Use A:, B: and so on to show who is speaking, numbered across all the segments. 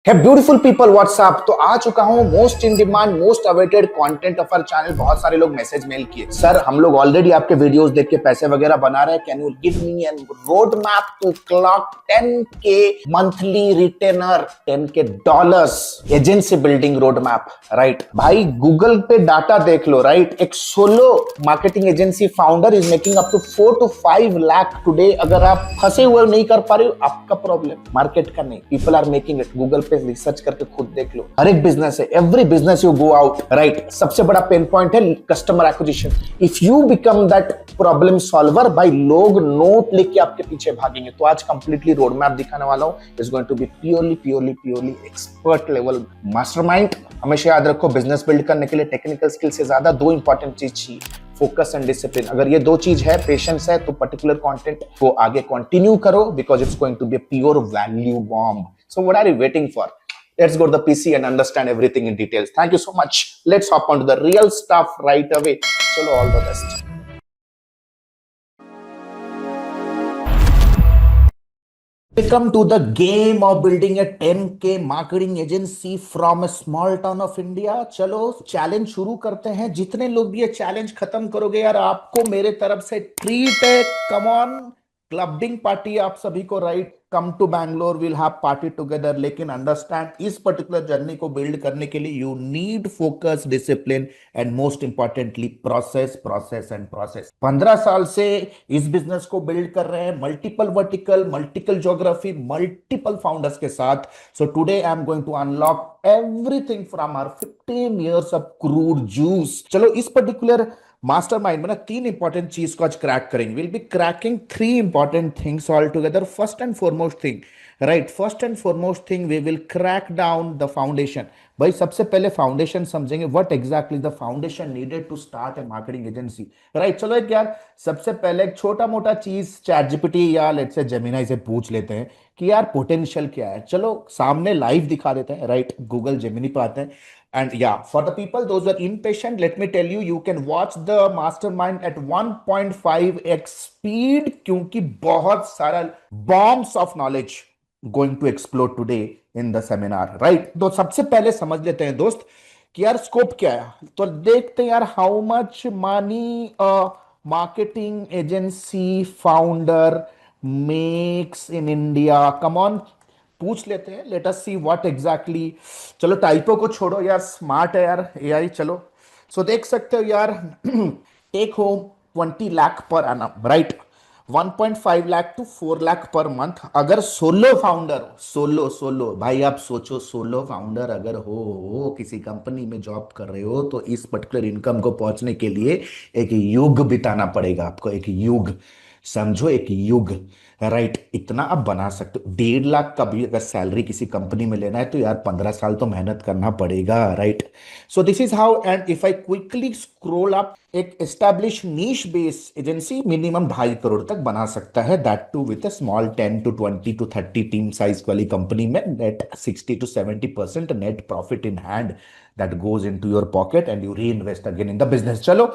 A: है beautiful people WhatsApp. तो आ चुका हूँ most in demand most awaited content of our channel. बहुत सारे लोग मैसेज मेल किए, सर हम लोग ऑलरेडी आपके वीडियोस देख के पैसे वगैरह बना रहे हैं, can you give me an road map to clock 10K monthly retainer, 10K dollars agency building road map. Right भाई, गूगल पे डाटा देख लो। राइट, एक solo marketing agency founder is making up to 4 to 5 lakh today. अगर आप फंसे हुए नहीं कर पा रहे हो, आपका प्रॉब्लम मार्केट का नहीं, people are making it. Google पे रिसर्च करके खुद देख लो, हर एक बिजनेस है, every business you go out. Right, सबसे बड़ा पेन पॉइंट है customer acquisition. If you become that problem solver, भाई लोग नोट लेके आपके पीछे भागेंगे। तो आज कंप्लीटली रोड मैप दिखाने वाला हूं। Is going to be purely expert level mastermind. हमेशा याद रखो, बिजनेस बिल्ड करने के लिए टेक्निकल स्किल से ज्यादा दो इंपॉर्टेंट चीज चाहिए, फोकस एंड डिसिप्लिन। अगर ये दो चीज है, पेशेंस है, तो पर्टिकुलर कंटेंट को आगे कंटिन्यू करो, because it's going to be a pure value bomb. So what are you waiting for? Let's go to the PC and understand everything in details. Thank you so much. Let's hop on to the real stuff right away. Chalo, all the best. Welcome to the game of building a 10K marketing agency from a small town of India. चलो challenge शुरू करते हैं। जितने लोग भी ये challenge खत्म करोगे यार, आपको मेरे तरफ से ट्रीट है। कम ऑन, क्लबिंग पार्टी आप सभी को। Right, come to Bangalore, will have party together. लेकिन अंडरस्टैंड, इस पर्टिकुलर जर्नी को बिल्ड करने के लिए you need focus, discipline and most importantly process and process. 15 साल से इस बिजनेस को बिल्ड कर रहे हैं, multiple vertical, multiple geography, multiple founders के साथ। So today I am going to unlock everything from our 15 years of crude juice. चलो, इस पर्टिकुलर मास्टरमाइंड में ना तीन इंपॉर्टेंट चीज को आज क्रैक करेंगे। Will be cracking three important things all together. First and foremost thing, right, first and foremost thing, we will crack down the foundation. भाई सबसे पहले फाउंडेशन समझेंगे, what exactly the foundation needed to start a marketing agency. Right, चलो एक यार सबसे पहले एक छोटा मोटा चीज चैट जीपीटी या लेट्स से जेमिनाई से पूछ लेते हैं कि यार पोटेंशियल क्या है। चलो सामने लाइव दिखा देते हैं। राइट, गूगल जेमिनी पे आते हैं। And yeah, for the people, those who are impatient, let me tell you, you can watch the mastermind at 1.5x speed, क्योंकि बहुत सारा bombs of knowledge going to explode today in the seminar, right? तो सबसे पहले समझ लेते हैं दोस्त कि यार स्कोप क्या है। तो देखते हैं यार, how much money marketing agency founder makes in India. Come on, पूछ लेते हैं, let us see what exactly. चलो टाइपो को छोड़ो यार, स्मार्ट है यार एआई। चलो, सो देख सकते हो यार, take home 20 lakh per annum. Right, 1.5 lakh to 4 lakh per month. अगर सोलो फाउंडर हो, सोलो सोलो भाई, आप सोचो, सोलो फाउंडर अगर हो, किसी कंपनी में जॉब कर रहे हो, तो इस पर्टिकुलर इनकम को पहुंचने के लिए एक युग बिताना पड़ेगा आपको। एक युग समझो, एक युग। राइट, इतना आप बना सकते हो। 1.5 लाख का भी अगर सैलरी किसी कंपनी में लेना है, तो यार 15 साल तो मेहनत करना पड़ेगा। Right, so this is how. And if I quickly scroll up, एक establish niche base agency minimum 2.5 crore तक बना सकता है, that too with a small 10 to 20 to 30 team size वाली कंपनी में। Net 60 to 70% net profit in hand that goes into your pocket and you reinvest again in the business. चलो,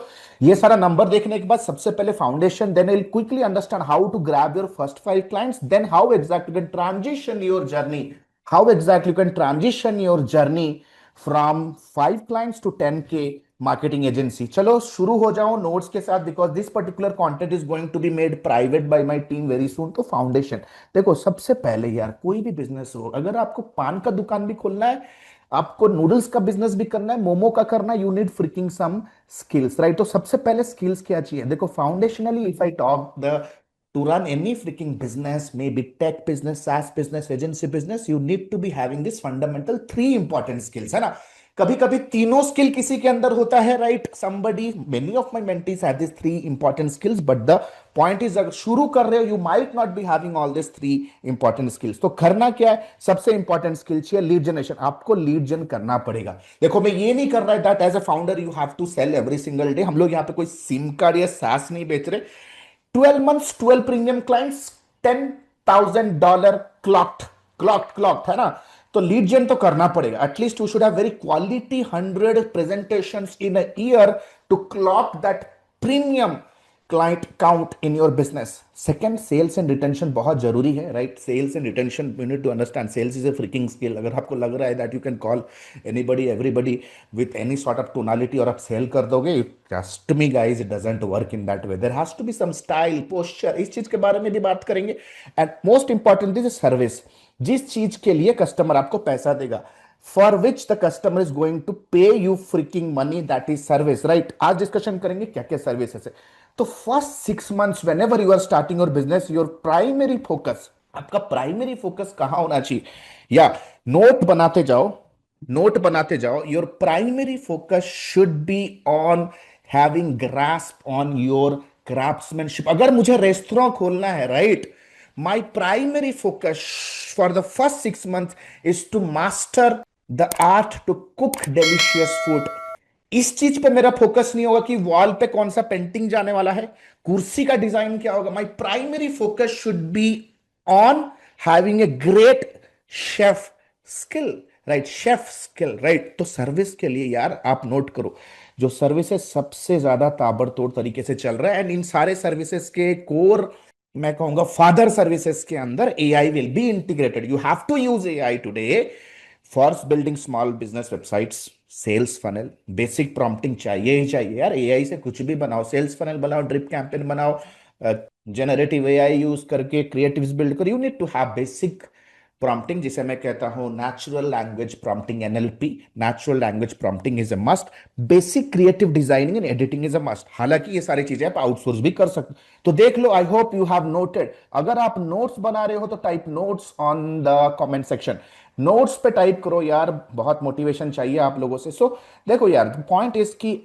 A: ये सारा number देखने के बाद सबसे पहले foundation, then I will quickly understand how to grab your first 5 clients, then how exactly you can transition your journey, how exactly you can transition your journey from 5 clients to 10K marketing agency. चलो शुरू हो जाओ notes के साथ, because this particular content is going to be made private by my team very soon. तो foundation देखो, सबसे पहले यार कोई भी बिजनेस हो, अगर आपको पान का दुकान भी खोलना है, आपको नूडल्स का बिजनेस भी करना है, मोमो का करना है, you need freaking some skills. Right, तो सबसे पहले स्किल्स क्या चाहिए। देखो foundationally, if I talk the to run any freaking business, maybe tech business, SaaS business, agency business, you need to be having this fundamental 3 important skills, है ना। कभी कभी तीनों स्किल किसी के अंदर होता है। Right, somebody, many of my mentees have these 3 important skills, but the point is, अगर शुरू कर रहे हो, you might not be having all these 3 important skills। तो करना क्या है, सबसे इंपॉर्टेंट स्किल चाहिए लीड जनरेशन। आपको लीड जन करना पड़ेगा। देखो मैं ये नहीं कर रहा है that as a founder you have to sell every single day. हम लोग यहाँ पे कोई सिम कार्ड या सास नहीं बेच रहे। 12 months 12 प्रीमियम क्लाइंट्स, $10,000 क्लॉक्ड है ना। तो लीड जेन तो करना पड़ेगा। At least you should have very quality 100 presentations in a year to clock that premium client count in your business. Second, sales and retention बहुत जरूरी है, right? Sales and retention you need to understand, sales is a freaking skill. अगर आपको लग रहा है that you can call anybody everybody with any sort of tonality और आप सेल कर दोगे, trust me guys, it doesn't work in that way. There has to be some style, posture, इस चीज के बारे में भी बात करेंगे। And most important is service, जिस चीज के लिए कस्टमर आपको पैसा देगा, for which the customer is going to pay you freaking money, that is service, right? आज डिस्कशन करेंगे क्या क्या सर्विस है। तो first 6 months whenever you are starting your business, your primary focus, आपका प्राइमरी फोकस कहां होना चाहिए? या नोट बनाते जाओ, नोट बनाते जाओ। Your primary focus should be on having grasp on your craftsmanship. अगर मुझे रेस्टोरेंट खोलना है, right, my primary focus for the first 6 months is to master the art to cook delicious food। इस चीज पे मेरा फोकस नहीं होगा कि वॉल पे कौन सा पेंटिंग जाने वाला है, कुर्सी का डिजाइन क्या होगा। My primary focus should be on having a great chef skill, right? Chef skill, right? तो सर्विस के लिए यार आप नोट करो, जो सर्विसेज सबसे ज्यादा ताबड़तोड़ तरीके से चल रहा है, एंड इन सारे सर्विसेज के कोर, मैं कहूंगा फादर सर्विसेज के अंदर AI will be integrated. You have to use AI today for building small business websites, sales funnel. Basic prompting चाहिए ही चाहिए यार, एआई से कुछ भी बनाओ, सेल्स फनल बनाओ, ड्रिप कैंपेन बनाओ, जनरेटिव एआई यूज करके क्रिएटिव्स बिल्ड करो। You need to have basic prompting, जिसे मैं कहता हूं natural language prompting, NLP. Natural language prompting is a must. Basic creative designing and editing is a must. हालांकि ये सारी चीजें आप आउटसोर्स भी कर सकते। तो देख लो, I hope you have noted. अगर आप नोट्स बना रहे हो तो type notes on the comment section, notes पे टाइप करो यार, बहुत मोटिवेशन चाहिए आप लोगों से। सो देखो यार, पॉइंट इज कि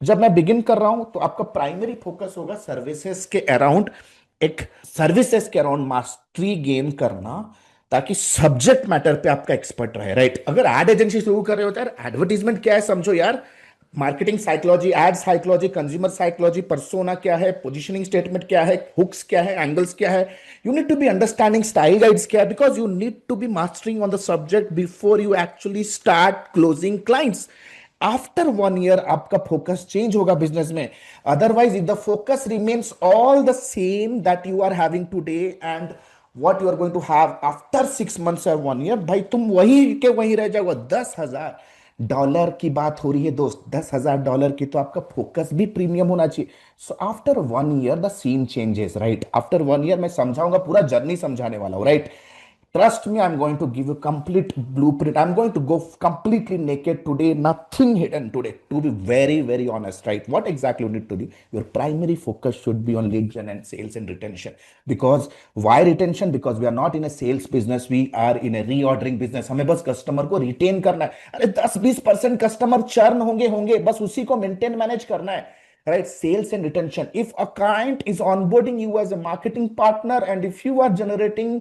A: जब मैं बिगिन कर रहा हूं तो आपका प्राइमरी फोकस होगा सर्विसेज के अराउंड, एक सर्विसेज के अराउंड मास्टरी गेन करना, ताकि सब्जेक्ट मैटर पे आपका एक्सपर्ट रहे, राइट? अगर एड एजेंसी शुरू कर रहे हो तो यार एडवर्टीजमेंट क्या है समझो यार, marketing psychology, ad psychology, consumer psychology, persona क्या है, पोजीशनिंग स्टेटमेंट क्या है, हुक्स क्या है, एंगल्स क्या है, you need to be understanding style guides क्या है, because you need to be mastering on the subject before you actually start closing clients. After 1 year आपका फोकस चेंज होगा बिजनेस में। Otherwise if the focus remains all the same that you are having today and what you are going to have after 6 months और 1 year, भाई तुम वही के वही रह जाओगे। $10,000 की बात हो रही है दोस्त, $10,000 की, तो आपका फोकस भी प्रीमियम होना चाहिए। So after 1 year the scene changes, right? After 1 year मैं समझाऊंगा, पूरा जर्नी समझाने वाला हूं, right? Trust me, I'm going to give you complete blueprint. I'm going to go completely naked today, nothing hidden today. To be very, very honest, right? What exactly you need to do? Your primary focus should be on lead gen and sales and retention. Because why retention? Because we are not in a sales business, we are in a reordering business. हमें बस customer को retain करना है। अरे 10-20% customer churn होंगे होंगे, बस उसी को मेंटेन मैनेज करना है, right? Sales and retention. If a client is onboarding you as a marketing partner and if you are generating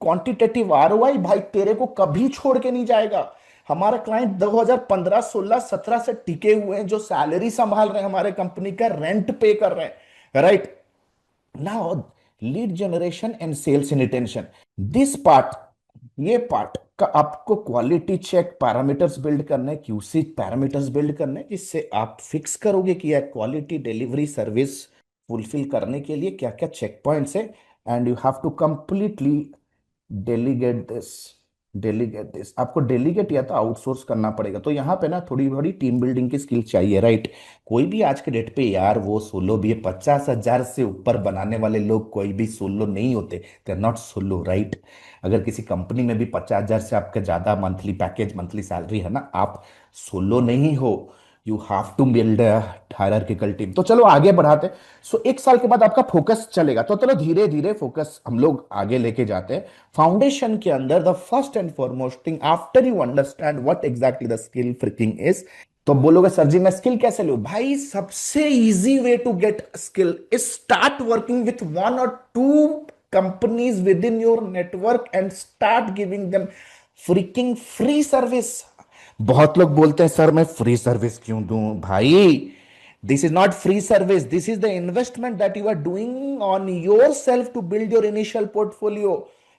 A: quantitative ROI, भाई तेरे को कभी छोड़ के नहीं जाएगा। हमारा क्लाइंट 2015, 16, 17 से टिके हुए हैं, जो सैलरी संभाल रहे हैं, हमारे कंपनी का रेंट पे कर रहे हैं, right? Now lead generation and sales and retention, this part, ये पार्ट का आपको क्वालिटी चेक पैरामीटर्स बिल्ड करने, क्यूसी पैरामीटर्स बिल्ड करने, जिससे आप फिक्स करोगे कि यह क्वालिटी डिलीवरी सर्विस फुलफिल करने के लिए क्या क्या चेक पॉइंट्स है। And you have to completely delegate this, delegate this. आपको डेलीगेट या तो आउटसोर्स करना पड़ेगा। तो यहाँ पे ना थोड़ी बड़ी टीम बिल्डिंग की स्किल चाहिए, राइट? कोई भी आज के डेट पे यार वो सोलो भी है, 50,000 से ऊपर बनाने वाले लोग कोई भी सोलो नहीं होते, they are not solo, right? अगर किसी कंपनी में भी 50,000 से आपका ज्यादा मंथली पैकेज, मंथली सैलरी है ना, आप सोलो नहीं हो। You have to build hierarchical team. तो चलो आगे बढ़ाते। सो 1 साल के बाद आपका फोकस चलेगा, तो चलो धीरे धीरे फोकस हम लोग आगे लेके जाते हैं। फाउंडेशन के अंदर the first and foremost thing after you understand what exactly the skill freaking is, तो बोलोगे सर जी मैं स्किल कैसे लूं? भाई सबसे easy way to get skill is start working with 1 or 2 companies within your network and start giving them freaking free service. बहुत लोग बोलते हैं सर मैं फ्री सर्विस क्यों दूं? भाई this is not free service, this is the investment that you are doing on yourself to build your initial portfolio,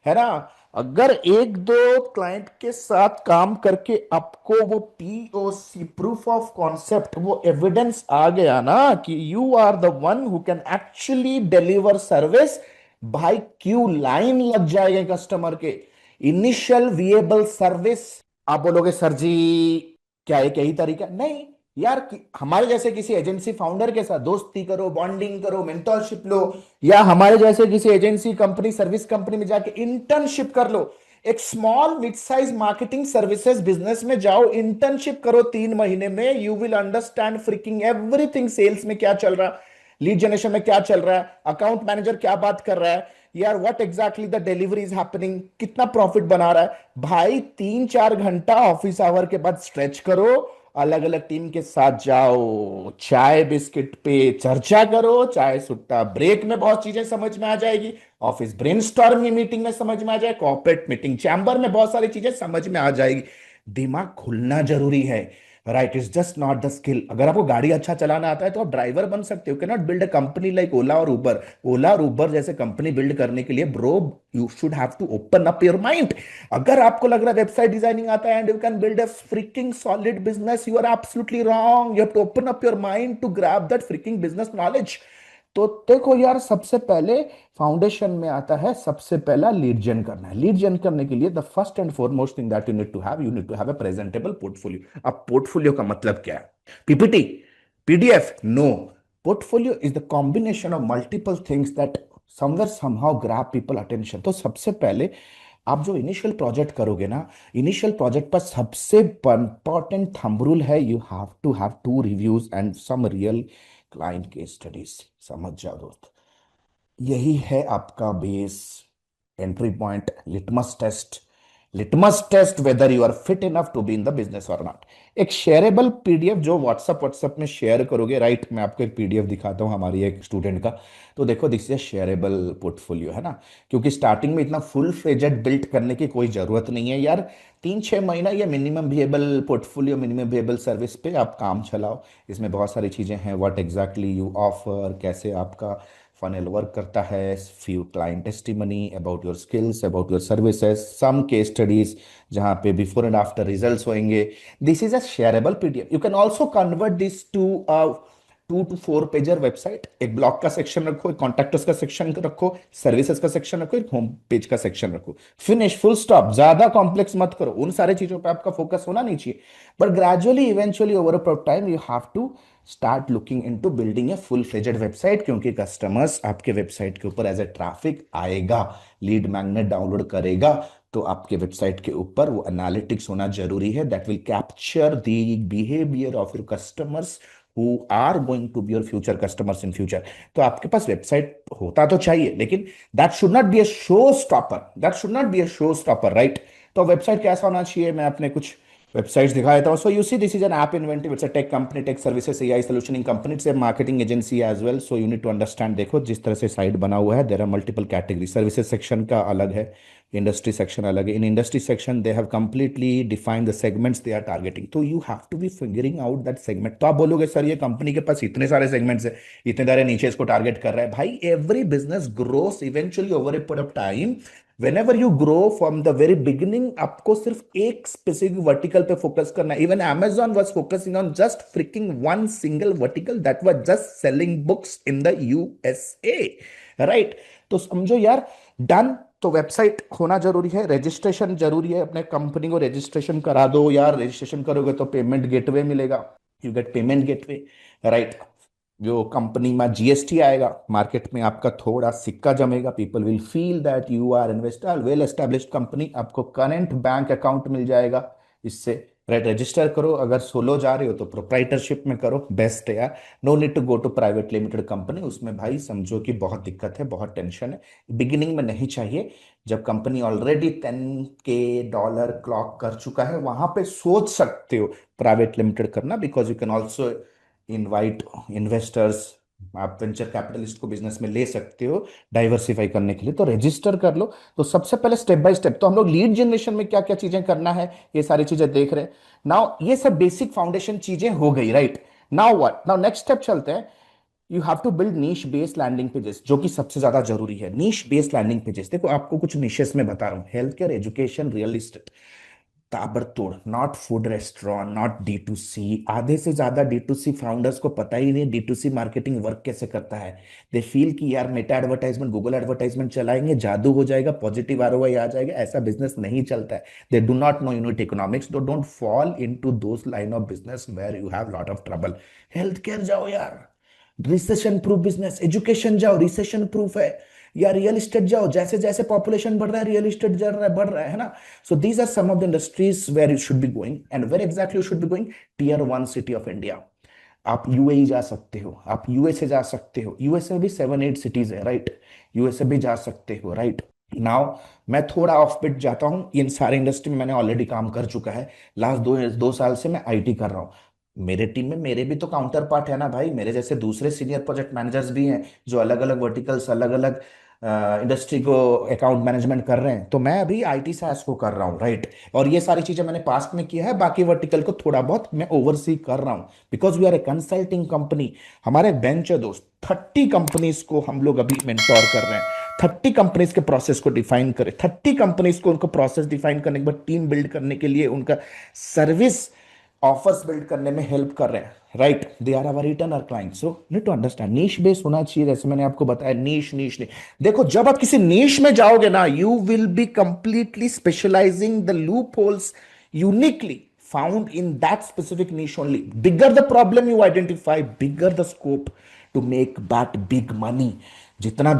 A: है ना? अगर एक दो क्लाइंट के साथ काम करके आपको वो पीओसी, प्रूफ ऑफ कॉन्सेप्ट, वो एविडेंस आ गया ना कि you are the one who can actually deliver service, भाई क्यू लाइन लग जाएगा कस्टमर के। Initial viable service. आप बोलोगे सर जी क्या एक यही तरीका? नहीं यार, हमारे जैसे किसी एजेंसी फाउंडर के साथ दोस्ती करो, बॉन्डिंग करो, मेंटरशिप लो, या हमारे जैसे किसी एजेंसी कंपनी, सर्विस कंपनी में जाके इंटर्नशिप कर लो। एक small mid size marketing services business में जाओ, इंटर्नशिप करो 3 महीने में, you will understand freaking everything. Sales में क्या चल रहा है, लीड जनरेशन में क्या चल रहा है, अकाउंट मैनेजर क्या बात कर रहा है यार, what exactly the delivery is happening, कितना प्रॉफिट बना रहा है। भाई 3-4 घंटा ऑफिस आवर के बाद स्ट्रेच करो, अलग अलग टीम के साथ जाओ, चाय बिस्किट पे चर्चा करो, चाय सुट्टा ब्रेक में बहुत चीजें समझ में आ जाएगी, ऑफिस ब्रेनस्टॉर्मिंग मीटिंग में समझ में आ जाए, कॉर्पोरेट मीटिंग चैम्बर में बहुत सारी चीजें समझ में आ जाएगी। दिमाग खुलना जरूरी है। Right, it's just not the skill. अगर आपको गाड़ी अच्छा चलाना आता है तो आप ड्राइवर बन सकते हो, can not build a company like Ola और उबर। ओला और उबर जैसे कंपनी बिल्ड करने के लिए bro, you should have to open up your mind. अगर आपको लग रहा है वेबसाइट डिजाइनिंग आता है and you can build a freaking solid business, you are absolutely wrong. You have to open up your mind to grab that freaking business knowledge. तो देखो यार, सबसे पहले फाउंडेशन में आता है, सबसे पहला लीड जेन करना है। लीड जेन करने के लिए the first and foremost thing that you need to have a presentable portfolio. अब पोर्टफोलियो का मतलब क्या है? PPT, PDF? No. Portfolio is the combination of multiple things that somewhere somehow grab people attention. तो सबसे पहले आप जो इनिशियल प्रोजेक्ट करोगे ना, इनिशियल प्रोजेक्ट पर सबसे इंपॉर्टेंट थंब रूल है, you have to have 2 reviews and some real client case studies. समझ जाओ दोस्त, यही है आपका base, entry point, litmus test whether you are fit enough to be in the business और नॉट। एक शेयरेबल पीडीएफ जो व्हाट्सएप में शेयर करोगे, राइट? मैं आपको एक पीडीएफ दिखाता हूँ हमारी एक स्टूडेंट का। तो देखो, दिस इज शेयरेबल पोर्टफोलियो, है ना? क्योंकि स्टार्टिंग में इतना फुल फ्लेजेड बिल्ड करने की कोई जरूरत नहीं है यार। 3-6 महीना ये मिनिमम विएबल पोर्टफोलियो, मिनिमम विएबल सर्विस पे आप काम चलाओ। इसमें बहुत सारी चीजें हैं, व्हाट एग्जैक्टली यू ऑफर, कैसे आपका funnel वर्क करता है, few client testimony about your skills, about your services, some case studies जहाँ पे बिफोर एंड आफ्टर रिजल्ट्स होंगे। This is a shareable PDF. You can also convert this to 2 to 4 pager website. एक blog का section रखो, एक contactors का section रखो, services का सेक्शन रखो, एक होम पेज का सेक्शन रखो। Finish, full stop. ज्यादा कॉम्प्लेक्स मत करो, उन सारी चीजों पे आपका फोकस होना नहीं चाहिए। But gradually, eventually, over a time you have to start looking into building a full fledged website, क्योंकि कस्टमर्स आपके वेबसाइट के ऊपर एज ए ट्रैफिक आएगा, लीड मैग्नेट डाउनलोड करेगा, तो आपके वेबसाइट के ऊपर वो एनालिटिक्स होना जरूरी है, that will capture the behaviour of your customers who are going to be your future customers in future. तो आपके पास वेबसाइट होता तो चाहिए, लेकिन that should not be a show stopper, that should not be a show stopper, right? तो website कैसा होना चाहिए, मैं अपने कुछ वेबसाइट्स दिखा देता हूँ। So you see, this is an app inventive, it's a tech company, tech services AI solutioning company, it's a marketing agency as well. So you need to understand. देखो जिस तरह से साइट बना हुआ है, there are multiple category. Services section का अलग है, इंडस्ट्री सेक्शन अलग है। In industry section they have completely defined the segments they are targeting, तो you have to B figuring out that segment. तो आप बोलोगे सर ये कंपनी के पास इतने सारे सेगमेंट्स है, इतने सारे नीचे इसको टारगेट कर रहा है। भाई every business grows eventually over a period of time. whenever you grow from the very beginning, आपको सिर्फ एक स्पेसिफिक वर्टिकल पे फोकस करना है। Even Amazon was focusing on just freaking one single vertical, that was just selling books in the USA, right? तो समझो यार, done. तो वेबसाइट होना जरूरी है, रजिस्ट्रेशन जरूरी है, अपने कंपनी को रजिस्ट्रेशन करा दो यार। रजिस्ट्रेशन करोगे तो पेमेंट गेटवे मिलेगा, you get payment gateway, right? जो कंपनी में जीएसटी आएगा, मार्केट में आपका थोड़ा सिक्का जमेगा, people will feel that you are investor, well established company. आपको करंट बैंक अकाउंट मिल जाएगा इससे, राइट? रजिस्टर करो। अगर सोलो जा रहे हो तो प्रोप्राइटरशिप में करो, बेस्ट है यार। No need to go to private limited company, उसमें भाई समझो कि बहुत दिक्कत है, बहुत टेंशन है। बिगिनिंग में नहीं चाहिए, जब कंपनी ऑलरेडी 10 के डॉलर क्लॉक कर चुका है, वहां पे सोच सकते हो प्राइवेट लिमिटेड करना, because you can also invite investors, आप वेंचर कैपिटलिस्ट को बिजनेस में ले सकते हो डाइवर्सिफाई करने के लिए। तो रजिस्टर कर लो। तो सबसे पहले स्टेप बाय स्टेप, तो हम लोग लीड जनरेशन में क्या क्या चीजें करना है, ये सारी चीजें देख रहे हैं। नाउ ये सब बेसिक फाउंडेशन चीजें हो गई, right? Now what, now next step चलते हैं। You have to build niche based landing pages, जो कि सबसे ज्यादा जरूरी है। नीश बेस्ड लैंडिंग पेजेस, देखो आपको कुछ निशेस में बता रहा हूँ, health care, education, real estate, ताबड़तोड़, not food restaurant, not D to C. आधे से ज्यादा डी टू सी फाउंडर्स को पता ही नहीं D to C marketing work कैसे करता है। दे फील कि यार मेटा एडवर्टाइजमेंट, गूगल एडवर्टाइजमेंट चलाएंगे, जादू हो जाएगा, पॉजिटिव आरओआई आ जाएगा। ऐसा बिजनेस नहीं चलता है। They do not know unit economics, दो don't fall into those line of business where you have lot of trouble. Health care जाओ यार, रिसेशन प्रूफ बिजनेस, एजुकेशन जाओ, रिसेशन प्रूफ है। या रियल एस्टेट जाओ, जैसे जैसे पॉपुलेशन बढ़ रहा है रियल एस्टेट जल रहा है, बढ़ रहा है ना। So these are some of the industries where you should be going, and where exactly you should be going. Tier one city of India. आप यूएई जा सकते हो, आप यूएसए जा सकते हो, यूएसए में भी 7-8 सिटीज है, राइट। यूएसए भी जा सकते हो, राइट। नाउ मैं थोड़ा ऑफ बिट जाता हूँ, इन सारे इंडस्ट्री में मैंने ऑलरेडी काम कर चुका है। लास्ट दो दो साल से मैं आईटी कर रहा हूँ। मेरे टीम में मेरे भी तो काउंटर पार्ट है ना भाई, मेरे जैसे दूसरे सीनियर प्रोजेक्ट मैनेजर्स भी हैं, जो अलग अलग वर्टिकल्स, अलग अलग इंडस्ट्री को अकाउंट मैनेजमेंट कर रहे हैं। तो मैं अभी आईटी सैस को कर रहा हूँ, राइट। और ये सारी चीजें मैंने पास्ट में किया है, बाकी वर्टिकल को थोड़ा बहुत मैं ओवरसी कर रहा हूँ, because we are a consulting company. हमारे बेंच है दोस्त, 30 कंपनीज को हम लोग अभी मेंटोर कर रहे हैं। 30 कंपनीज के प्रोसेस को डिफाइन करें, 30 कंपनीज को उनको प्रोसेस डिफाइन करने के बाद टीम बिल्ड करने के लिए उनका सर्विस ऑफर्स बिल्ड करने में हेल्प कर रहे हैं, right. They are our returner client. So need to understand, niche base होना चाहिए, जैसे मैंने आपको बताया, नीश नीश नहीं। देखो जब आप किसी नीश में जाओगे ना, you will be completely specialising the loop holes uniquely found in that specific niche only. Bigger the problem you identify, bigger the scope to make that big money. जितना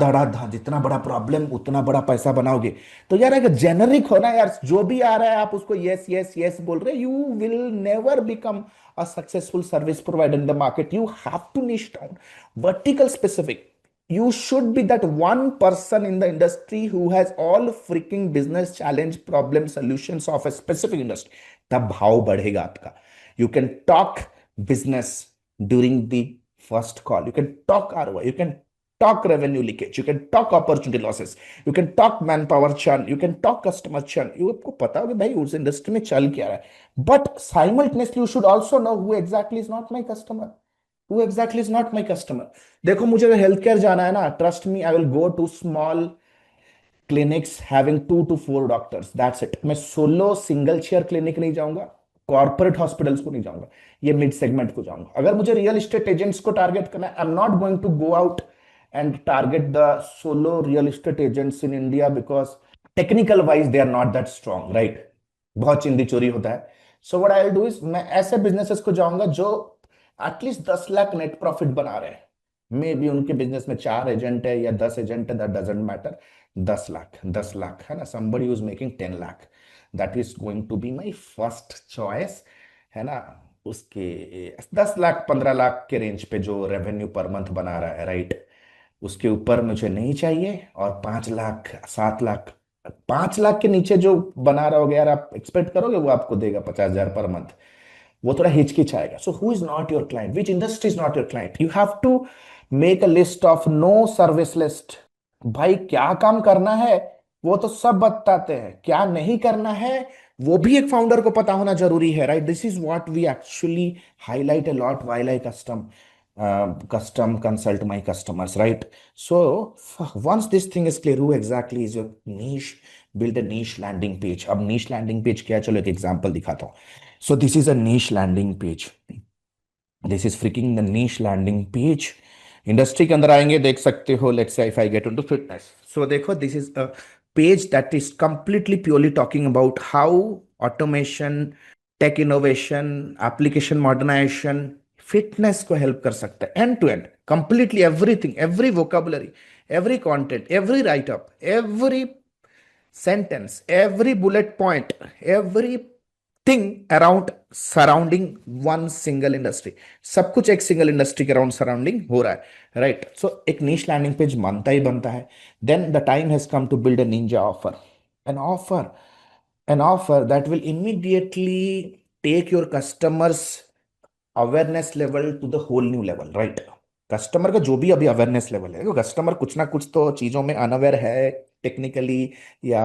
A: जितना बड़ा प्रॉब्लम उतना बड़ा पैसा बनाओगे। तो यार अगर जेनरिक हो ना यार, जो भी आ रहा है आप उसको यस यस यस बोल रहे, you will never become a successful service provider in the market. You have to niche down, vertical specific. You should be that one person in the industry who has all freaking business challenge problem solutions of a specific industry. तब भाव बढ़ेगा आपका। You can talk business during the first call. You can talk ROI. You can talk revenue leakage. You can talk opportunity losses. You can talk manpower churn. You can talk customer churn. You आपको पता होगा भाई उस industry में चल क्या रहा है। But simultaneously you should also know who exactly is not my customer. Who exactly is not my customer. देखो मुझे अगर हेल्थ केयर जाना है ना, trust me, I will go to small clinics having 2 to 4 doctors, that's it. मैं solo single chair clinic नहीं जाऊंगा, corporate hospitals को नहीं जाऊंगा, ये मिड सेगमेंट को जाऊंगा। अगर मुझे रियल एस्टेट एजेंट्स को टारगेट करना है, I am not going to go out and target the solo real estate agents in India, because technical wise they are not that strong, right. बहुत चिंदी चोरी होता है। So what I will do is, मैं ऐसे businesses को जाऊंगा जो एटलीस्ट 10 लाख नेट प्रॉफिट बना रहे हैं। मे बी उनके बिजनेस में 4 एजेंट है या 10 एजेंट है, that doesn't matter. 10 lakh, 10 lakh है ना, somebody who's making 10 lakh, that is going to be my first choice, है ना। उसके 10 लाख 15 लाख के रेंज पे जो रेवेन्यू पर मंथ बना रहा है, राइट, उसके ऊपर मुझे नहीं चाहिए। और 5 लाख 7 लाख, 5 लाख के नीचे जो बना रहा होगा यार, आप एक्सपेक्ट करोगे वो आपको देगा 50,000 पर मंथ? वो थोड़ा हिचकिचाएगा। So who is not your client, which industry is not your client, you have to make a list of no service list. भाई क्या काम करना है वो तो सब बताते हैं, क्या नहीं करना है वो भी एक फाउंडर को पता होना जरूरी है, right. This is what we actually highlight a lot while I custom consult my customers, right? So once this thing is clear, who exactly is your niche, build a niche landing page. अब niche landing page क्या है, चलो एक example दिखाता हूँ। So this is a niche landing page. This is freaking the niche landing page. Industry के अंदर आएंगे, देख सकते हो, let's say if I get into fitness, so देखो this is a page that is completely purely talking about how automation, tech innovation, application modernization fitness को help कर सकता है, end to end completely everything, every vocabulary, every content, every write up, every sentence, every bullet point, everything around surrounding one single industry. सब कुछ एक single industry के around surrounding हो रहा है, राइट। सो एक नीश लैंडिंग पेज बनता ही बनता है। Then the time has come to build a ninja offer, an offer an offer that will immediately take your customers awareness level to the whole new level, right. Customer का जो भी अभी awareness level है, customer कुछ ना कुछ तो चीजों में अनअवेयर है, टेक्निकली या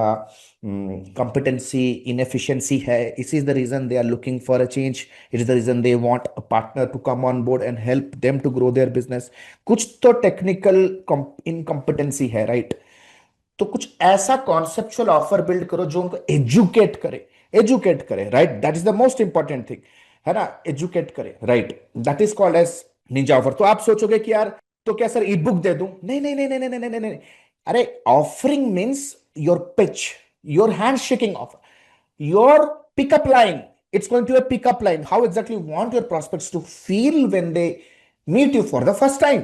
A: competency inefficiency है, this is the reason they are looking for a change, it is the reason they want a partner to come on board and help them to grow their business. कुछ तो technical incompetency है, right? तो कुछ ऐसा conceptual offer build करो जो उनको educate करे, एजुकेट करे, right? That is the most important thing, है ना? एजुकेट करे, right? That is called as ninja offer. तो आप सोचोगे कि यार तो क्या सर ई बुक दे दूं? नहीं नहीं नहीं नहीं नहीं नहीं नहीं नहीं। अरे offering means your pitch, your hand shaking offer, your pickup line. It's going to be a pickup line. How exactly you want your prospects to feel when they meet you for the first time?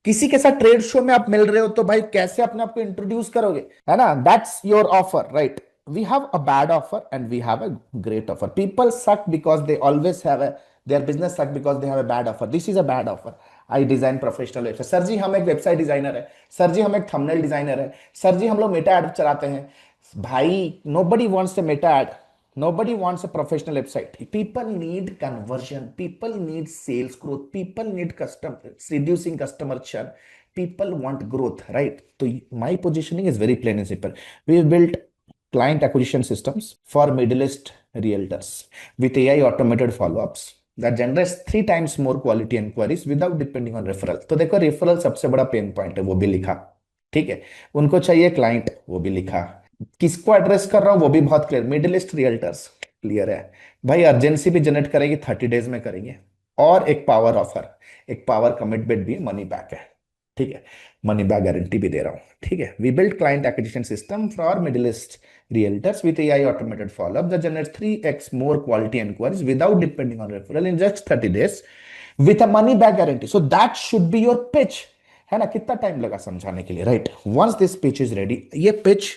A: किसी के साथ trade show में आप मिल रहे हो तो भाई कैसे अपने आप को इंट्रोड्यूस करोगे, है ना? That's your offer, right? We have a bad offer and we have a great offer. People suck because they always have a, their business suck because they have a bad offer. This is a bad offer. I design professional website. Sir ji हम एक website designer है, sir ji हम एक thumbnail designer है, sir ji हम लोग Meta add चलाते हैं। भाई nobody wants a meta ad, nobody wants a professional website. People need conversion, people need sales growth, people need custom reducing customer churn, people want growth, right? So my positioning is very plain and simple. We built client acquisition systems for middle east realtors with AI automated follow-ups that generates 3 times more quality inquiries without depending on referral. तो देखो referral सबसे बड़ा pain point है, वो भी लिखा, ठीक है? उनको चाहिए क्लाइंट, वो भी लिखा। किसको एड्रेस कर रहा हूं वो भी बहुत clear, middle East realtors, clear है भाई। अर्जेंसी भी जनरेट करेगी, 30 डेज में करेंगे। और एक पावर ऑफर, एक पावर कमिटमेंट भी, मनी बैक है, ठीक है? मनी बैक गारंटी भी दे रहा हूँ, ठीक है? We build client acquisition system for middle east realtors with AI automated follow-up that generates 3x more quality inquiries without depending on referral in just 30 days with a money back guarantee. So that should be your pitch, है ना? कितना time लगा समझाने के लिए, right? Once this pitch is ready, ये pitch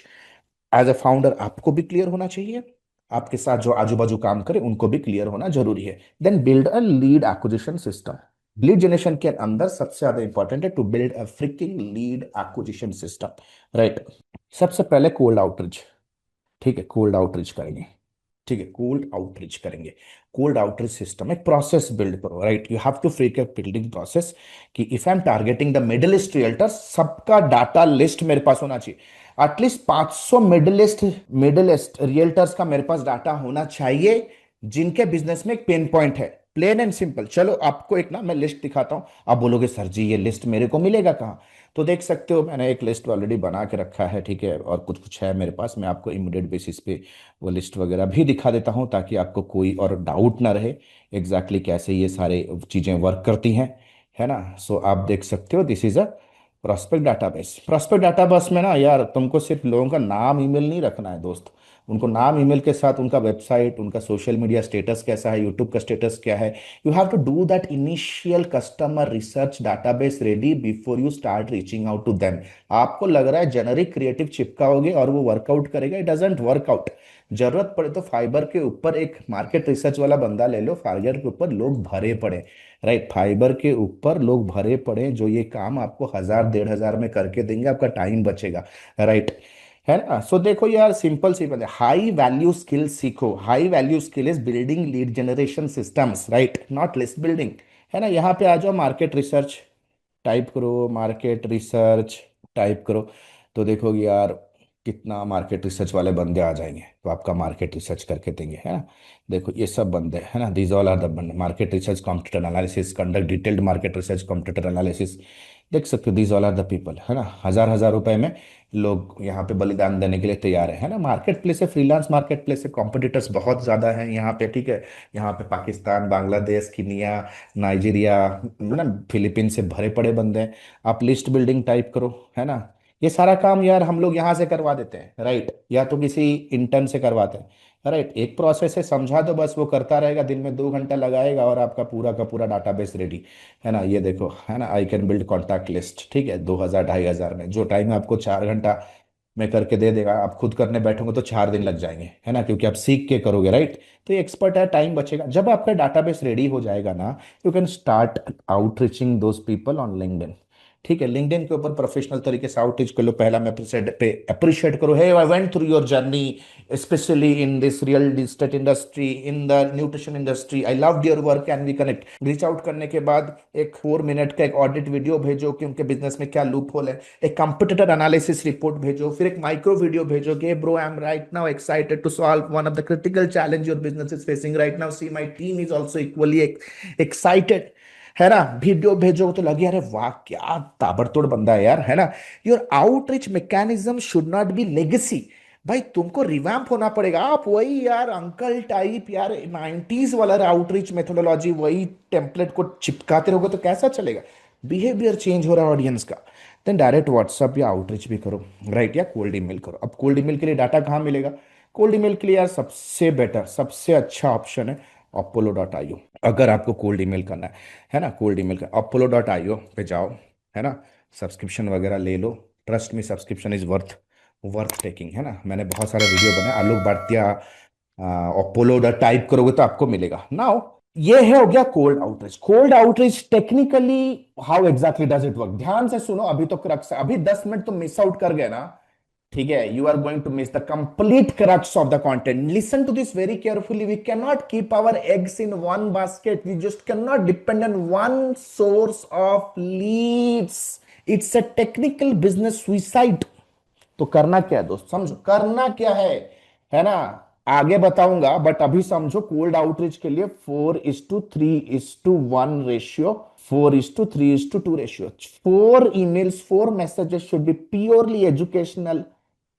A: as a founder आपको भी क्लियर होना चाहिए, आपके साथ जो आजू बाजू काम करे उनको भी क्लियर होना जरूरी है। Then build a lead acquisition system. Lead generation के अंदर सबसे ज्यादा इंपॉर्टेंट है to build a freaking lead acquisition system, right? सबसे पहले कोल्ड आउटरीच, ठीक है? कोल्ड आउटरीच करेंगे, ठीक है? कोल्ड आउटरीच करेंगे। कोल्ड आउटरीच सिस्टम एक प्रोसेस बिल्ड करो, right? You have to freak a building process कि if I am targeting the Middle East realtors, सबका डाटा लिस्ट मेरे पास होना चाहिए। एटलीस्ट 500 मिडिल ईस्ट रियल्टर्स का मेरे पास डाटा होना चाहिए जिनके बिजनेस में एक पेन पॉइंट है। Plain and simple. चलो आपको एक ना मैं लिस्ट दिखाता हूं, आप बोलोगे सर जी ये लिस्ट मेरे को मिलेगा कहाँ? तो देख सकते हो मैंने एक लिस्ट ऑलरेडी बना के रखा है, ठीक है? और कुछ कुछ है मेरे पास, मैं आपको इमीडिएट बेसिस पे वो लिस्ट वगैरह भी दिखा देता हूँ ताकि आपको कोई और डाउट ना रहे एग्जैक्टली कैसे ये सारे चीज़ें वर्क करती हैं, है ना? सो आप देख सकते हो this is a prospect database. Prospect database में ना यार तुमको सिर्फ लोगों का नाम ईमेल नहीं रखना है दोस्त, उनको नाम ईमेल के साथ उनका वेबसाइट, उनका सोशल मीडिया स्टेटस कैसा है, यूट्यूब का स्टेटस क्या है। You have to do that initial customer research database ready before you start reaching out to them. आपको लग रहा है जेनरिक क्रिएटिव चिपकाओगे और वो वर्कआउट करेगा, इट डजंट वर्कआउट। जरूरत पड़े तो फाइबर के ऊपर एक मार्केट रिसर्च वाला बंदा ले लो, फाइबर के ऊपर लोग भरे पड़े, राइट? फाइबर के ऊपर लोग भरे पड़े जो ये काम आपको 1000 1500 में करके देंगे, आपका टाइम बचेगा, राइट? है ना? सो देखो यार सिंपल सी बात है, हाई वैल्यू स्किल सीखो। High value skill is building lead generation systems, right? Not list building, है ना? यहाँ पे आ जाओ, मार्केट रिसर्च टाइप करो, मार्केट रिसर्च टाइप करो, तो देखोगे यार कितना मार्केट रिसर्च वाले बंदे आ जाएंगे, तो आपका मार्केट रिसर्च करके देंगे, है ना? देखो ये सब बंदे, है ना? These all are the market research, computer analysis, conduct detailed market research, computer analysis. देख सकते हो these all are the people, है ना? हजार हजार रुपए में लोग यहाँ पे बलिदान देने के लिए तैयार है ना? मार्केट प्लेस है, फ्रीलांस मार्केट प्लेस है, कॉम्पिटिटर्स बहुत ज्यादा है यहाँ पे, ठीक है? यहाँ पे पाकिस्तान, बांग्लादेश, कीनिया, नाइजीरिया, ना फिलीपीन से भरे पड़े बंदे हैं। आप लिस्ट बिल्डिंग टाइप करो, है ना? ये सारा काम यार हम लोग यहाँ से करवा देते हैं, राइट? या तो किसी इंटर्न से करवाते हैं, राइट? एक प्रोसेस है, समझा दो बस, वो करता रहेगा, दिन में 2 घंटा लगाएगा और आपका पूरा का पूरा डाटाबेस रेडी, है ना? ये देखो, है ना? I can build contact list, ठीक है? 2000 2500 में, जो टाइम आपको 4 घंटा में करके दे देगा, आप खुद करने बैठोगे तो 4 दिन लग जाएंगे, है ना? क्योंकि आप सीख के करोगे, राइट? तो ये एक्सपर्ट है, टाइम बचेगा। जब आपका डाटाबेस रेडी हो जाएगा ना, you can start outreaching those people on LinkedIn. ठीक है, लिंक्डइन के ऊपर प्रोफेशनल तरीके से आउटरीच कर लो। पहला मैं अप्रिशिएट करो, hey I went through your journey specially in this real estate industry, in the nutrition industry, I loved your work, can we connect. Reach out करने के बाद एक 4 मिनट का एक ऑडिट वीडियो भेजो कि उनके बिजनेस में क्या लूप होल है। एक कंपिटिटर एनालिसिस रिपोर्ट भेजो, फिर एक माइक्रो वीडियो भेजो कि bro I am right now excited to solve one of the critical challenge your business is facing right now, see my team is also equally excited, है ना। Video भेजो तो लगे अरे वाह क्या ताबड़तोड़ बंदा है यार, है ना। Your outreach mechanism should not B legacy. भाई तुमको रिवैम्प होना पड़ेगा। आप वही यार अंकल टाइप यार 90s वाला आउटरीच मेथोडोलॉजी, वही टेम्पलेट को चिपकाते रहोगे तो कैसा चलेगा। बिहेवियर चेंज हो रहा है ऑडियंस का। देन डायरेक्ट व्हाट्सअप या आउटरीच भी करो, राइट, या कोल्ड ईमेल करो। अब कोल्ड ईमेल के लिए डाटा कहाँ मिलेगा? कोल्ड ईमेल के लिए यार सबसे बेटर, सबसे अच्छा ऑप्शन है अपोलो.io। अगर आपको कोल्ड ईमेल करना है ना, कोल्ड ईमेल का अपोलो.io पे जाओ, है ना। सब्सक्रिप्शन वगैरह ले लो। Trust me, subscription is worth worth taking, है ना। मैंने बहुत सारा वीडियो बनाया। आलोक भारतीय अपोलो टाइप करोगे तो आपको मिलेगा। नाउ ये है हो गया cold outreach. Cold outreach technically how exactly does it work, ध्यान से सुनो। अभी तो क्रक्स है, अभी 10 मिनट तो मिस आउट कर गए ना, ठीक है, you are going to miss the complete crux of the content. Listen to this very carefully. We can not keep our eggs in one basket, we just can not depend on one source of leads. It's a technical business suicide. तो करना क्या है दोस्त, समझो करना क्या है ना। आगे बताऊंगा, बट अभी समझो कोल्ड आउटरीच के लिए 4:3:1 ratio, 4:3:2 ratio. 4 emails, 4 messages should be purely educational,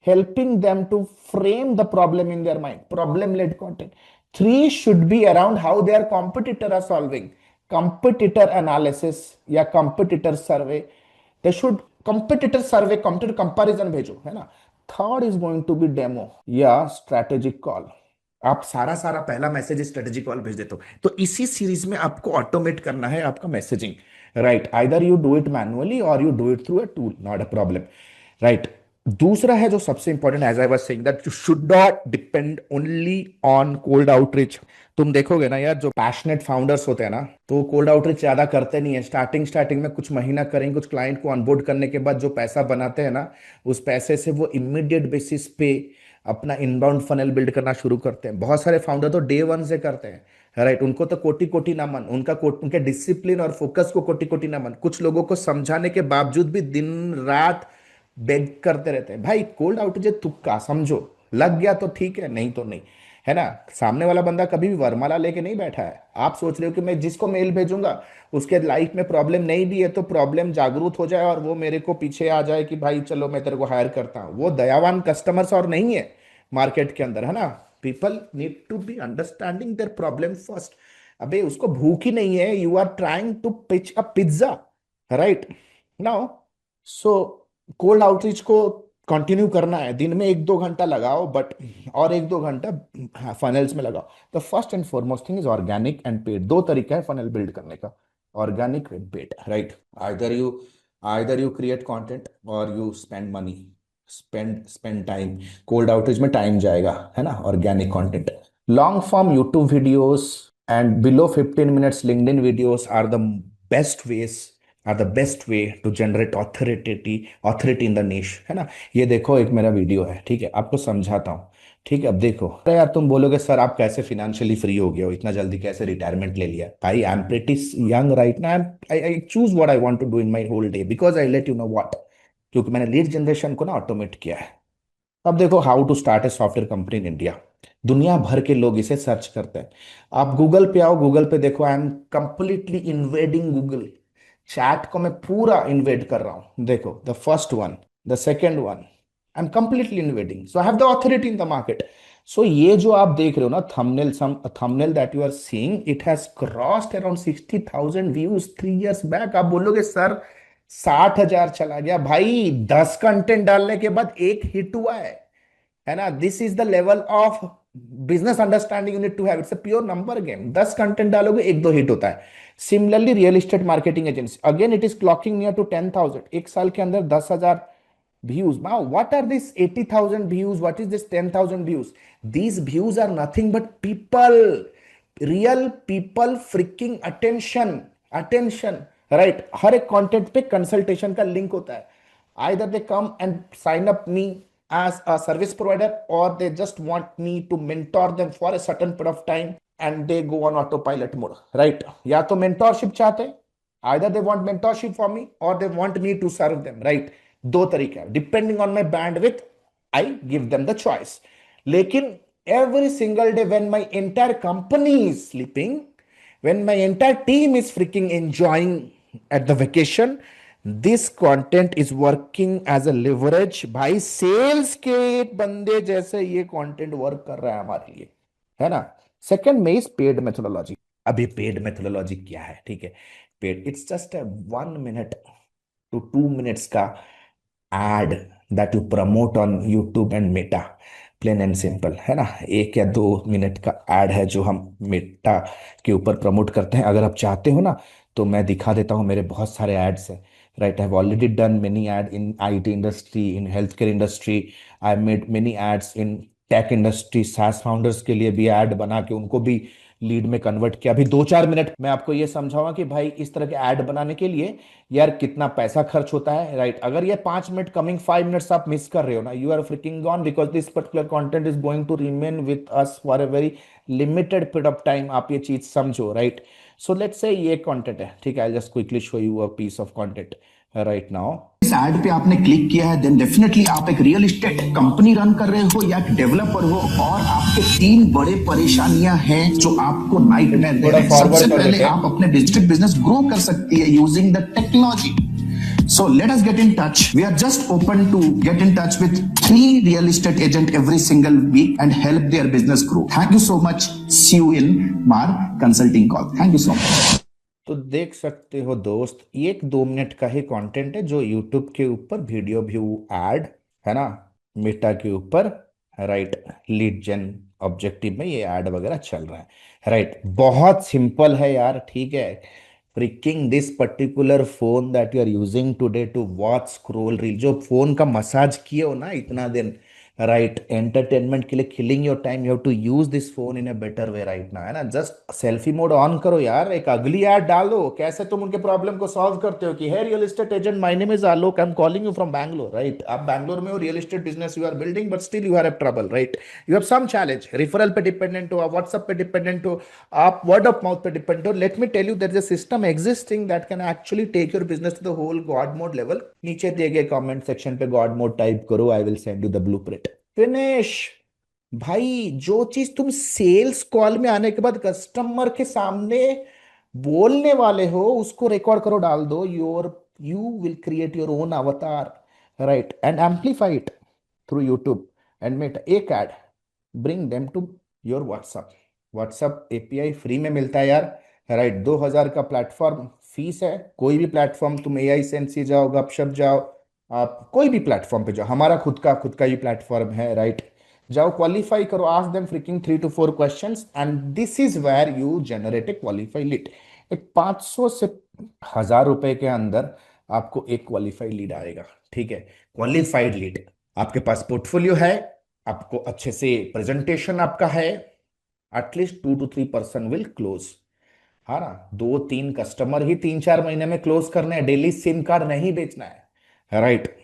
A: helping them to frame the problem in their mind, problem led content. 3 should be around how their competitor are solving, competitor analysis या competitor survey. They should competitor survey, competitor comparison भेजो, है ना। Third is going to be demo या strategic call. आप सारा सारा पहला message strategy call भेज देते हो, तो इसी सीरीज में आपको ऑटोमेट करना है आपका messaging, right. Either you do it manually और you do it through a tool, not a problem, right. दूसरा है जो सबसे important, as I was saying that you should not depend only on cold outreach. तुम देखोगे ना यार, जो पैशनेट फाउंडर्स होते हैं ना, तो कोल्ड आउटरीच ज्यादा करते नहीं है। स्टार्टिंग स्टार्टिंग में कुछ महीना करेंगे, कुछ क्लाइंट को ऑनबोर्ड करने के बाद जो पैसा बनाते हैं ना, उस पैसे से वो इमीडिएट बेसिस पे अपना इनबाउंड फनल बिल्ड करना शुरू करते हैं। बहुत सारे फाउंडर तो डे वन से करते हैं, राइट। उनको तो कोटि कोटि नमन, उनके डिसिप्लिन और फोकस को कोटि कोटि नमन। कुछ लोगों को समझाने के बावजूद भी दिन रात बेग करते रहते हैं। भाई कोल्ड आउटेज तुक्का समझो, लग गया तो ठीक है, नहीं तो नहीं, है ना। सामने वाला बंदा कभी भी वरमाला लेके नहीं बैठा है। आप सोच रहे हो कि मैं जिसको मेल भेजूंगा उसके लाइफ में प्रॉब्लम नहीं भी है तो प्रॉब्लम जागरूक हो जाए और वो मेरे को पीछे आ जाए कि भाई चलो मैं तेरे को हायर करता हूं। वो दयावान कस्टमर्स और नहीं है मार्केट के अंदर, है ना। People need to be understanding their problem first. अबे उसको भूख ही नहीं है, you are trying to pitch a pizza, right now. So cold outreach को कंटिन्यू करना है, दिन में 1-2 घंटा लगाओ, बट और 1-2 घंटा फनल्स में लगाओ। The first and foremost thing is organic and paid. दो तरीका है फनल बिल्ड करने का, organic and paid, right. Either you either you create content और you spend money, spend time. Cold outreach में टाइम जाएगा, है ना। Organic content, long form YouTube videos and below 15 minutes LinkedIn videos are the best ways, are the best way to generate authority in the niche, है ना। ये देखो एक मेरा वीडियो है, ठीक है, आपको समझाता हूँ। ठीक है, अब देखो। अरे यार तुम बोलोगे सर आप कैसे फिनेंशियली फ्री हो गए हो, इतना जल्दी कैसे रिटायरमेंट ले लिया। भाई I am pretty young right ना, I choose what I want to do in my whole day because I let you know what, क्योंकि मैंने लीड जनरेशन को ना ऑटोमेट किया है। अब देखो, how to start a software company in India. दुनिया भर के लोग इसे सर्च करते हैं। आप गूगल पे आओ, गूगल पे देखो, I am completely invading Google. Chat को मैं पूरा इन्वेड कर रहा हूं। देखो, the first one, the second one, I am completely invading, so I have the authority in the market. So ये जो आप देख रहे हो ना thumbnail, some thumbnail that you are seeing, it has crossed around 60,000 views 3 years back. आप बोलोगे sir 60,000 चला गया। भाई 10 कंटेंट डालने के बाद एक हिट हुआ है ना। This is the level of business understanding you need to have. It's a pure number game. 10 content डालोगे, 1-2 हिट होता है। Similarly real estate marketing agency, again it is clocking near to 10,000, एक साल के अंदर 10,000 views. Now what are these 80,000 views, what is this 10,000 views? These views are nothing but people, real people freaking attention, attention. Right. हर एक content पे consultation का link होता है। Either they come and sign up me as a service provider, or they just want me to mentor them for a certain period of time and they go on autopilot mode, right? या तो mentorship चाहते हैं, either they want mentorship for me or they want me to serve them, right? दो तरीके हैं, depending on my bandwidth I give them the choice. लेकिन every single day when my entire company is sleeping, when my entire team is freaking enjoying at the vacation, this content is working as a leverage। भाई sales के एक बंदे जैसे ये content work कर रहा है हमारे लिए, है ना। सेकंड में इज पेड मेथोडोलॉजी। अभी पेड मेथोडोलॉजी क्या है, ठीक है। Paid, it's just 1 minute to 2 minutes का ad that you promote on YouTube and Meta, plain and simple, है ना। 1 या 2 मिनट का एड है जो हम मेटा के ऊपर प्रमोट करते हैं। अगर आप चाहते हो ना तो मैं दिखा देता हूँ, मेरे बहुत सारे एड्स हैं, right. I have already done many ad in IT industry, in health care industry. I made many ads in tech industry, SaaS founders के लिए भी एड बना के उनको भी लीड में कन्वर्ट किया। अभी 2-4 मिनट मैं आपको ये समझाऊंगा कि भाई इस तरह के ऐड बनाने के लिए यार कितना पैसा खर्च होता है, राइट। अगर ये 5 मिनट कमिंग 5 मिनट्स आप मिस कर रहे हो ना, you are freaking gone, because this particular content is going to remain with us for a very limited period of time. आप ये चीज समझो, राइट। सो लेट्स से ये कंटेंट है, ठीक है। I just quickly show you a piece of content right now.
B: इस ad पे आपने क्लिक किया है, देन डेफिनेटली आप एक रियल एस्टेट कंपनी रन कर रहे हो या एक डेवलपर हो और आपके 3 बड़े परेशानियां हैं जो आपको नाइटमेयर दे रहे हैं। सबसे पहले आप अपने डिजिटल बिजनेस ग्रो कर सकती है using the technology. So let us get in touch. We are just open to get in touch with 3 real estate agent every single week and help their business grow. Thank you so much. See you in Mar consulting call. Thank you so much.
A: तो देख सकते हो दोस्त, ये 1-2 minute का ही content है जो YouTube के ऊपर वीडियो व्यू एड, है ना, मेटा के ऊपर, राइट, लीड जेन ऑब्जेक्टिव में ये ऐड वगैरह चल रहा है, राइट। बहुत सिंपल है यार, ठीक है। Freaking this particular phone that you are using today to watch scroll reel, जो फोन का मसाज किए हो ना इतना दिन, राइट, एंटरटेनमेंट के लिए killing your time, you have to use this phone in a better way right ना, है ना। जस्ट सेल्फी मोड ऑन करो यार, एक अगली ऐड डाल दो। कैसे तुम उनके प्रॉब्लम को सॉल्व करते हो कि hey real estate agent, my name is Alok, I am calling you from Bangalore, right. आप बैंगलोर में हो, real estate business you are building, but still you are have trouble, right. You have some challenge, referral पे dependent हो, आप WhatsApp पे dependent हो, आप word of mouth पे डिपेंडेंट हो। Let me tell you there is a system existing that can actually take your business to the whole god mode level. नीचे दिए गए कमेंट सेक्शन पे गॉड मोड टाइप करो, I will send you the blueprint. Finish. भाई जो चीज तुम sales call में आने के बाद कस्टमर के सामने बोलने वाले हो उसको रिकॉर्ड करो, डाल दो। You will create your own avatar, right, and amplify it through YouTube and Meta एक ad, bring them to your WhatsApp. WhatsApp API free में मिलता है यार, राइट। 2,000 का प्लेटफॉर्म फीस है। कोई भी प्लेटफॉर्म, तुम एआई सेंसी जाओ, गपशप जाओ, आप कोई भी प्लेटफॉर्म पे जाओ, हमारा खुद का ही प्लेटफॉर्म है, राइट। जाओ, क्वालिफाई करो, ask them freaking 3 to 4 questions and this is where you generate a qualify lead. एक 500 से 1,000 रुपए के अंदर आपको एक क्वालिफाई लीड आएगा, ठीक है। क्वालिफाइड लीड, आपके पास पोर्टफोलियो है, आपको अच्छे से प्रेजेंटेशन आपका है, at least 2 to 3 person will close, हाँ ना। 2-3 कस्टमर ही 3-4 महीने में क्लोज करने हैं। डेली सिम कार्ड नहीं बेचना है, राइट।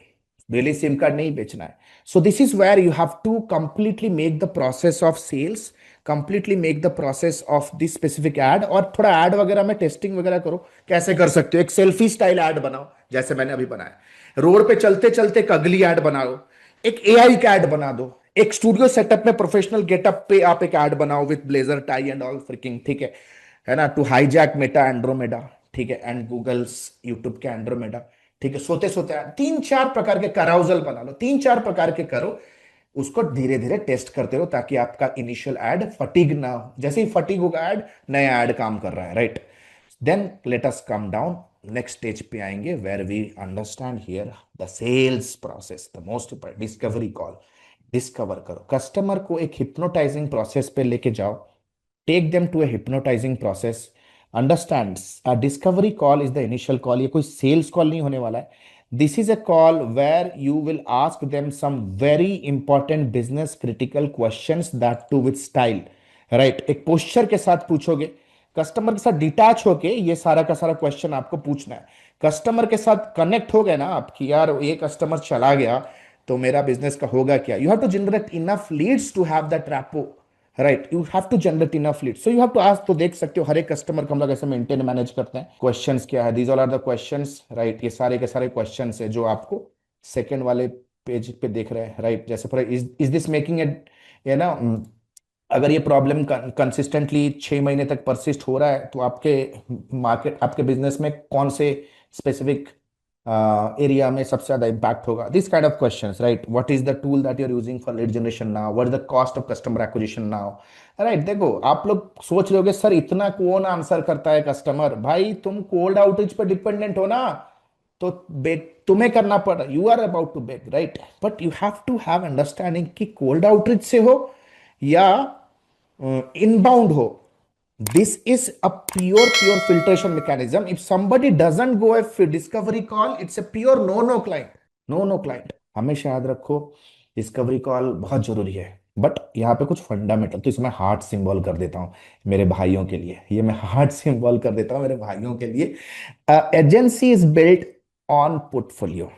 A: डेली सिम कार्ड नहीं बेचना है। So this is where you have to completely make the process of sales, completely make the process of this specific ad. और थोड़ा एड वगैरह में टेस्टिंग वगैरह करो, कैसे कर सकते हो। एक सेल्फी स्टाइल एड बनाओ जैसे मैंने अभी बनाया, रोड पे चलते चलते एक अगली एड बनाओ, एक एआई का एड बना दो, एक स्टूडियो सेटअप में प्रोफेशनल गेटअप पे आप एक एड बनाओ with blazer tie and all fricking, ठीक है ना, टू हाईजैक मेटा एंड्रोमेडा, ठीक है, एंड गूगल्स यूट्यूब के एंड्रोमेडा, ठीक है। सोते सोते 3-4 प्रकार के कराउजल बना लो, 3-4 प्रकार के करो, उसको धीरे धीरे टेस्ट करते रहो ताकि आपका इनिशियल एड फटीग ना हो। जैसे ही फटीग होगा एड, नया एड काम कर रहा है, right. Then let us come down, next stage पे आएंगे where we understand here the sales process, the most important discovery call. Discover करो कस्टमर को, एक हिप्नोटाइजिंग प्रोसेस पे लेके जाओ, take them to a hypnotizing process. Understand, discovery call is the initial call, ये कोई सेल्स कॉल नहीं होने वाला है। This is a call where you will ask them some very important business critical questions that too with style, right. एक posture के साथ पूछोगे, कस्टमर के साथ डिटैच होके ये सारा का सारा क्वेश्चन आपको पूछना है। कस्टमर के साथ कनेक्ट हो गए ना आप कि यार ये कस्टमर चला गया तो मेरा बिजनेस का होगा क्या, you have to generate enough leads to have that rapport, right, you have to generate enough lead, so you have to ask. तो देख सकते हो हर एक कस्टमर को हम लोग ऐसे मेंटेन मैनेज करते हैं। क्वेश्चंस क्या है, these all are the questions, right, ये सारे के सारे क्वेश्चंस है जो आपको सेकंड वाले पेज पे देख रहे हैं, राइट। जैसे for is this making it, ये ना, अगर ये प्रॉब्लम कंसिस्टेंटली 6 महीने तक परसिस्ट हो रहा है तो आपके मार्केट, आपके बिजनेस में कौन से स्पेसिफिक एरिया में सबसे ज्यादा इम्पैक्ट होगा, this kind of questions, right. What is the tool that you are using for lead generation now, what is the cost of customer acquisition now, right. देखो आप लोग सोच रहे होगे सर इतना कौन आंसर करता है कस्टमर, भाई तुम कोल्ड आउटरीच पर डिपेंडेंट हो ना, तो तुम्हें करना पड़ रहा, you are about to beg, right. But you have to have understanding कि कोल्ड आउटरीच से हो या इनबाउंड हो, this is a pure filtration mechanism. If somebody doesn't go a discovery call, it's a pure no client, no client। हमेशा याद रखो discovery call बहुत जरूरी है, बट यहाँ पे कुछ फंडामेंटल, तो इसमें हार्ट सिंबल कर देता हूँ मेरे भाइयों के लिए, ये मैं हार्ट सिंबल कर देता हूँ मेरे भाइयों के लिए। Agency is built on portfolio.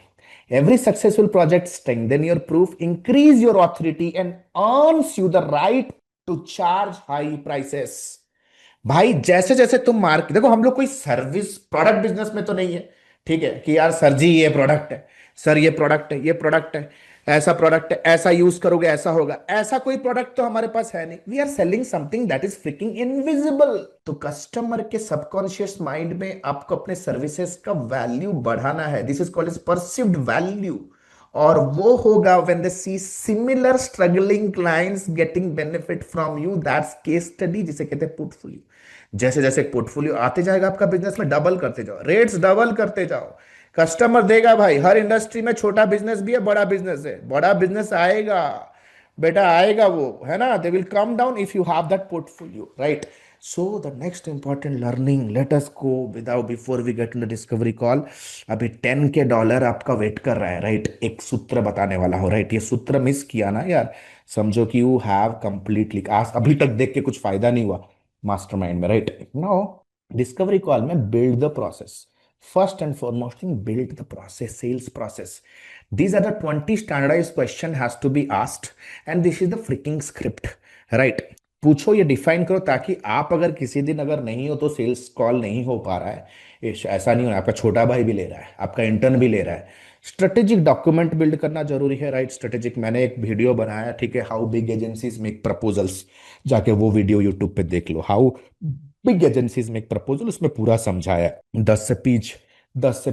A: Every successful project strengthen your proof, increase your authority, and earns you the right to charge high prices। भाई जैसे जैसे तुम मार्केट, देखो हम लोग कोई सर्विस प्रोडक्ट बिजनेस में तो नहीं है, ठीक है, कि यार सर जी ये प्रोडक्ट है, सर ये प्रोडक्ट है, ये प्रोडक्ट है, ऐसा प्रोडक्ट है, ऐसा यूज करोगे ऐसा होगा, ऐसा कोई प्रोडक्ट तो हमारे पास है नहीं। We are selling something that is freaking invisible. तो कस्टमर के सबकॉन्शियस माइंड में आपको अपने सर्विसेज का वैल्यू बढ़ाना है, this is called is perceived value. और वो होगा when they see similar struggling clients getting benefit from you, that's case study जिसे कहते हैं पोर्टफोलियो। जैसे जैसे पोर्टफोलियो आते जाएगा आपका बिजनेस में, डबल करते जाओ, रेट्स डबल करते जाओ, कस्टमर देगा भाई। हर इंडस्ट्री में छोटा बिजनेस भी है, बड़ा बिजनेस है, बड़ा बिजनेस आएगा बेटा, आएगा वो, है ना, they will come down if you have that portfolio, right. So the next important learning, let us go without before we get in the discovery call. अभी 10 के डॉलर आपका वेट कर रहा है, राइट, एक सूत्र बताने वाला हो, राइट। ये सूत्र मिस किया ना यार, समझो कि यू हैव कंप्लीटली, आज अभी तक देख के कुछ फायदा नहीं हुआ मास्टरमाइंड में, राइट। नाउ डिस्कवरी कॉल में build the process, first and foremost thing, build the process, sales process. These are the 20 standardized question has to be asked and this is the freaking script, right। पूछो, ये define करो, ताकि आप अगर किसी दिन अगर नहीं हो तो सेल्स कॉल नहीं हो पा रहा है, ऐसा नहीं होना, आपका छोटा भाई भी ले रहा है, आपका इंटर्न भी ले रहा है। स्ट्रेटेजिक डॉक्यूमेंट बिल्ड करना जरूरी है, राइट। स्ट्रेटेजिक, मैंने एक वीडियो बनाया, ठीक है, how big agencies make proposals, जाके वो वीडियो यूट्यूब पे देख लो, how big agencies make proposal, उसमें पूरा समझाया है। 10 से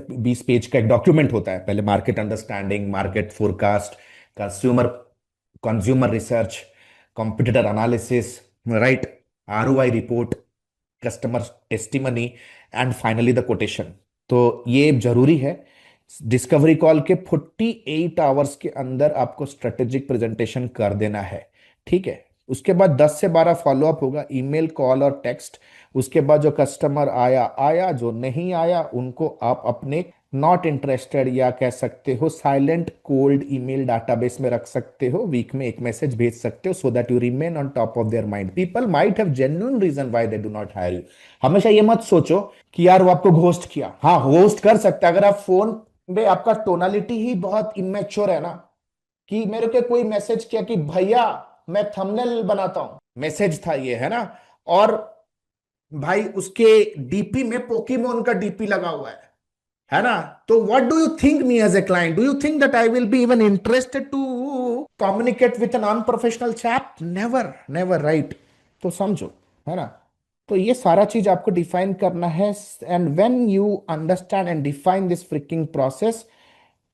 A: 20 पेज का एक डॉक्यूमेंट होता है, पहले market understanding, market forecast, consumer consumer research, competitor analysis, right, ROI report, customer testimony, and finally the quotation. तो ये जरूरी है। डिस्कवरी कॉल के 48 आवर्स के अंदर आपको स्ट्रेटेजिक प्रेजेंटेशन कर देना है, ठीक है। उसके बाद 10 से 12 फॉलोअप होगा, ईमेल, कॉल और टेक्स्ट। उसके बाद जो कस्टमर आया आया, जो नहीं आया उनको आप अपने नॉट इंटरेस्टेड या कह सकते हो साइलेंट कोल्ड ईमेल डाटाबेस में रख सकते हो, वीक में एक मैसेज भेज सकते हो, so that you remain on top of their mind. People might have genuine reason why they do not hire you. हमेशा ये मत सोचो कि यार वो आपको घोस्ट किया, हाँ घोस्ट कर सकता है, अगर आप फोन में आपका टोनालिटी ही बहुत इमेच्योर है ना, कि मेरे को कोई मैसेज किया कि भैया मैं थंबनेल बनाता हूं, मैसेज था ये, है ना, और भाई उसके डीपी में पोकेमोन का डीपी लगा हुआ है ना, तो what do you think me as a client, do you think that I will be even interested to communicate with an unprofessional chap, never never, right. तो समझो, है ना। तो ये सारा चीज आपको डिफाइन करना है, and when you understand and define this fricking process,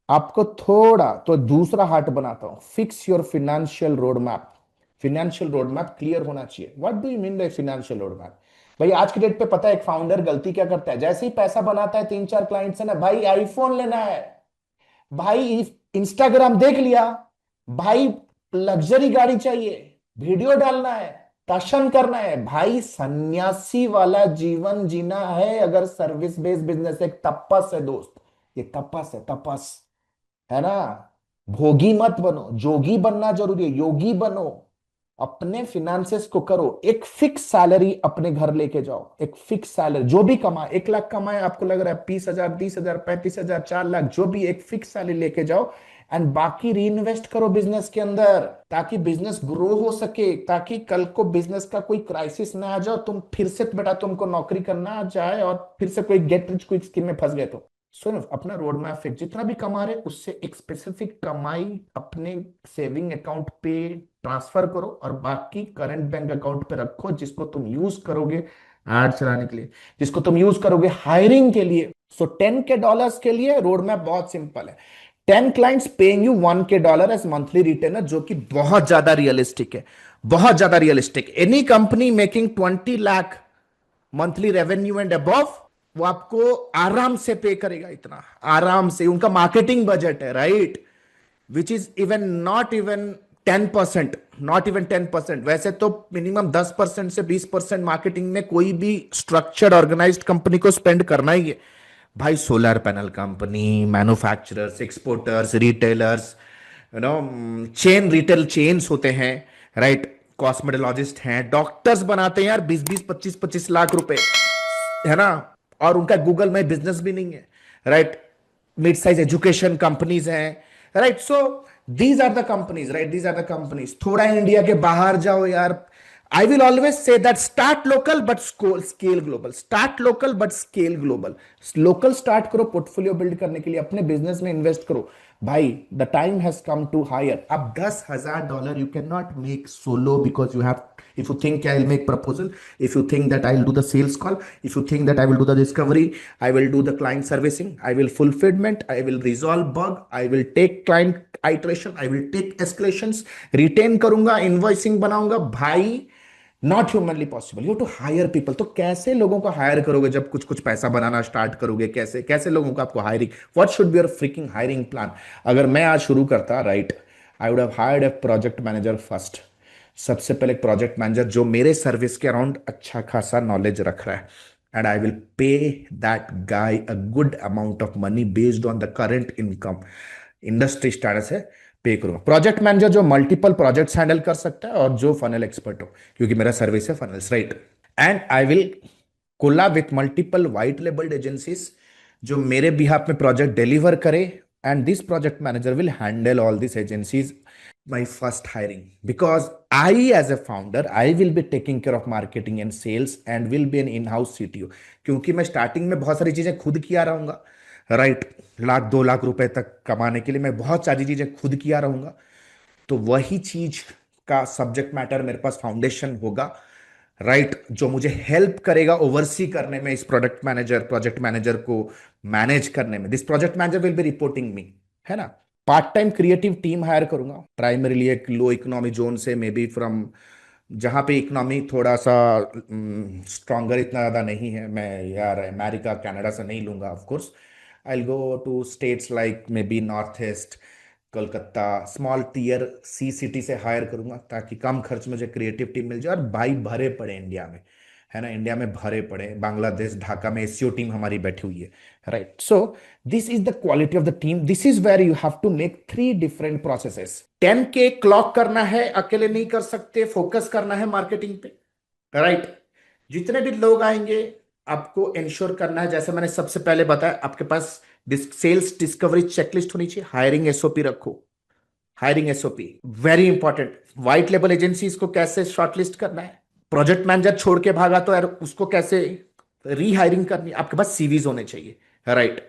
A: आपको थोड़ा तो दूसरा हार्ट बनाता हूं, fix your financial road map. Financial road map clear होना चाहिए। What do you mean by financial road map? भाई आज की डेट पे पता है एक फाउंडर गलती क्या करता है, जैसे ही पैसा बनाता है 3-4 क्लाइंट से ना, भाई आईफोन लेना है, भाई इंस्टाग्राम देख लिया, भाई लग्जरी गाड़ी चाहिए, वीडियो डालना है, टशन करना है, भाई सन्यासी वाला जीवन जीना है। अगर सर्विस बेस्ड बिजनेस एक तपस है दोस्त, ये तपस है, तपस, है ना। भोगी मत बनो, जोगी बनना जरूरी है, योगी बनो, अपने फिनेंसेस को करो, एक फिक्स सैलरी अपने घर लेके जाओ, एक फिक्स सैलरी जो भी कमाए, 1 लाख कमाए, आपको लग रहा है 20,000, 30,000, 35,000, 4 लाख, जो भी, एक फिक्स सैलरी लेके जाओ एंड बाकी री इन्वेस्ट करो बिजनेस के अंदर, ताकि बिजनेस ग्रो हो सके, ताकि कल को बिजनेस का कोई क्राइसिस ना आ जाओ, तुम फिर से बेटा तुमको नौकरी करना आ जाए और फिर से कोई गेट रिच क्विक स्कीम में फंस गए तो सुनो, अपना रोड मैप फिक्स, जितना भी कमा रहे उससे एक स्पेसिफिक कमाई अपने सेविंग अकाउंट पे ट्रांसफर करो और बाकी करंट बैंक अकाउंट पे रखो, जिसको तुम यूज करोगे एड चलाने के लिए, जिसको तुम यूज करोगे हायरिंग के लिए। सो 10 के डॉलर्स के लिए रोड मैप बहुत सिंपल है। 10 क्लाइंट्स पेइंग यू 1 के डॉलर एज मंथली रिटेनर, जो कि बहुत ज्यादा रियलिस्टिक है, बहुत ज्यादा realistic. Any company making 20 lakh monthly revenue and above, वो आपको आराम से पे करेगा, इतना आराम से। उनका मार्केटिंग बजट है, right, which is even not even 10%, not even 10%। वैसे तो मिनिमम 10% से 20% मार्केटिंग में कोई भी स्ट्रक्चर्ड ऑर्गेनाइज्ड कंपनी को स्पेंड करना ही है भाई। Solar panel company, manufacturers, exporters, retailers, you know, chain, retail chains होते हैं, राइट, कॉस्मेटोलॉजिस्ट हैं, डॉक्टर्स बनाते हैं यार 20-20, 25-25 लाख रुपए, है ना, और उनका गूगल में बिजनेस भी नहीं है, right. Mid size education companies हैं, right. So these are the companies, right, these are the companies. थोड़ा इंडिया के बाहर जाओ यार, I will always say that start local but scale global, start local but scale global. Local start करो, portfolio build करने के लिए अपने बिजनेस में इन्वेस्ट करो भाई। The time has come to hire. अब $10,000 you can not make solo, because you have, if you think I'll make proposal, if you think that I'll do the sales call, if you think that I will do the discovery, I will do the client servicing, I will fulfillment, I will resolve bug, I will take client iteration, I will take escalations, retain करूंगा, invoicing बनाऊंगा भाई। Not humanly possible, you to hire people. तो कैसे लोगों को higher करोगे जब कुछ कुछ पैसा बनाना स्टार्ट करोगे? कैसे कैसे लोगों को आपको hiring, what should be your freaking hiring plan? अगर मैं आज शुरू करता, right, I would have hired a project manager first. सबसे पहले प्रोजेक्ट मैनेजर जो मेरे सर्विस के अराउंड अच्छा खासा नॉलेज रख रहा है, and I will pay that guy a good amount of money based on the current income, industry status है, पे करूंगा। प्रोजेक्ट मैनेजर जो मल्टीपल प्रोजेक्ट्स हैंडल कर सकता है और जो फनल एक्सपर्ट हो, क्योंकि मेरा सर्विस है funnels, right. And I will Cola with multiple white labelled agencies जो मेरे बिहाफ में प्रोजेक्ट डिलीवर करे, and this project manager will handle all this agencies my first hiring, because I as a founder I will be taking care of marketing and sales and will be an in-house CTO, क्योंकि मैं starting में बहुत सारी चीजें खुद किया रहूंगा, right. 1-2 lakh रुपए तक कमाने के लिए मैं बहुत सारी चीजें खुद किया रहूंगा, तो वही चीज का सब्जेक्ट मैटर मेरे पास फाउंडेशन होगा, राइट, जो मुझे हेल्प करेगा ओवरसी करने में, इस प्रोजेक्ट मैनेजर को मैनेज करने में। This project manager will be reporting me, है ना। Part time creative team hire करूंगा, प्राइमरीली एक लो इकोनॉमी जोन से, मे बी फ्रॉम जहां पे इकोनॉमी थोड़ा सा स्ट्रॉन्गर इतना ज्यादा नहीं है। मैं यार अमेरिका कनाडा से नहीं लूंगा, of course I will go to states like maybe north east, Kolkata, small tier C city से हायर करूंगा, ताकि कम खर्च में मुझे क्रिएटिव टीम मिल जाए और भाई भरे पड़े इंडिया में, है ना, इंडिया में भरे पड़े। बांग्लादेश ढाका में एससीओ टीम हमारी बैठी हुई है, right. So this is the quality of the team, this is where you have to make 3 different processes. 10K clock करना है, अकेले नहीं कर सकते, फोकस करना है मार्केटिंग पे, राइट। जितने भी लोग आएंगे आपको इंश्योर करना है, जैसे मैंने सबसे पहले बताया, आपके पास सेल्स डिस्कवरी चेकलिस्ट होनी चाहिए, हायरिंग एसओपी रखो, hiring SOP very important. White label agencies को कैसे शॉर्टलिस्ट करना है, प्रोजेक्ट मैनेजर छोड़ के भागा तो यार उसको कैसे रीहायरिंग करनी है, आपके पास सीवीज होने चाहिए, राइट।